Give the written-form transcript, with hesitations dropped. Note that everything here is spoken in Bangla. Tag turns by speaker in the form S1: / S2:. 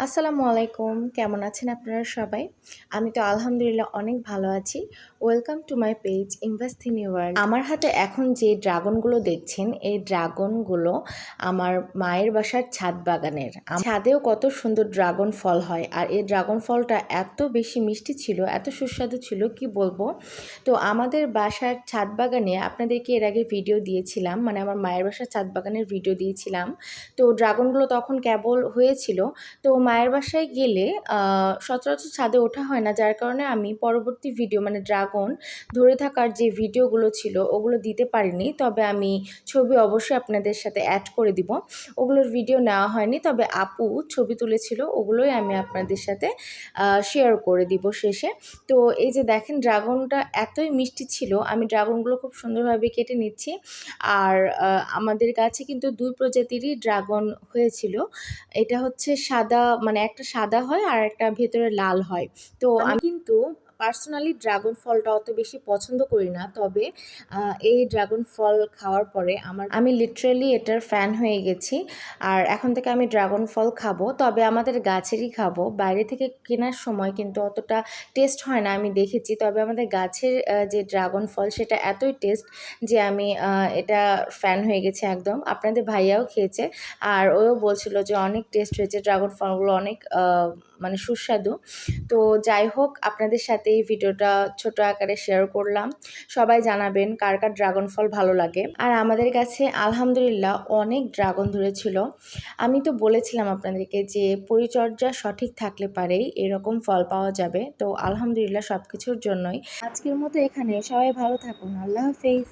S1: আসসালামু আলাইকুম। কেমন আছেন আপনারা সবাই? আমি তো আলহামদুলিল্লাহ অনেক ভালো আছি। Welcome to my page invest in your world. আমার হাতে এখন যে ড্রাগনগুলো দেখছেন, এই ড্রাগনগুলো আমার মায়ের বাসার ছাদ বাগানের। ছাদেও কত সুন্দর ড্রাগন ফল হয়। আর এই ড্রাগন ফলটা এত বেশি মিষ্টি ছিল, এত সুস্বাদু ছিল কি বলবো। তো আমাদের বাসার ছাদ বাগানে আপনাদেরকে এর আগে ভিডিও দিয়েছিলাম, মানে আমার মায়ের বাসার ছাদ বাগানের ভিডিও দিয়েছিলাম। তো ড্রাগনগুলো তখন কেবল হয়েছিল। তো মায়ের বাসায় গেলে সচরাচর ছাদে ওঠা হয় না, যার কারণে আমি পরবর্তী ভিডিও মানে ড্রাগন ধরে থাকার যে ভিডিওগুলো ছিল ওগুলো দিতে পারিনি। তবে আমি ছবি অবশ্যই আপনাদের সাথে অ্যাড করে দিব। ওগুলোর ভিডিও নেওয়া হয়নি, তবে আপু ছবি তুলেছিল, ওগুলোই আমি আপনাদের সাথে শেয়ার করে দিব শেষে। তো এই যে দেখেন ড্রাগনটা এতই মিষ্টি ছিল, আমি ড্রাগনগুলো খুব সুন্দরভাবে কেটে নিচ্ছি। আর আমাদের কাছে কিন্তু দুই প্রজাতিরই ড্রাগন হয়েছিল। এটা হচ্ছে সাদা, মানে একটা সাদা হয় আর একটা ভেতরে লাল হয়। তো আমি কিন্তু পার্সোনালি ড্রাগন ফলটা অত বেশি পছন্দ করি না, তবে এই ড্রাগন ফল খাওয়ার পরে আমি লিটারেলি এটার ফ্যান হয়ে গেছি। আর এখন থেকে আমি ড্রাগন ফল খাবো, তবে আমাদের গাছেরই খাবো। বাইরে থেকে কেনার সময় কিন্তু অতটা টেস্ট হয় না, আমি দেখেছি। তবে আমাদের গাছের যে ড্রাগন ফল সেটা এতই টেস্ট যে আমি এটা ফ্যান হয়ে গেছি একদম। আপনাদের ভাইয়াও খেয়েছে, আর ওও বলছিল যে অনেক টেস্ট হয়েছে, ড্রাগন ফলগুলো অনেক মানে সুস্বাদু। তো যাই হোক, আপনাদের সাথে এই ভিডিওটা ছোট আকারে শেয়ার করলাম। সবাই জানাবেন কার কার ড্রাগন ফল ভালো লাগে। আর আমাদের কাছে আলহামদুলিল্লাহ অনেক ড্রাগন ধরেছিল। আমি তো বলেছিলাম আপনাদেরকে যে পরিচর্যা সঠিক থাকলে পারেই এরকম ফল পাওয়া যাবে। তো আলহামদুলিল্লাহ সব কিছুর জন্যই। আজকের মতো এখানে, সবাই ভালো থাকুন। আল্লাহ হাফেজ।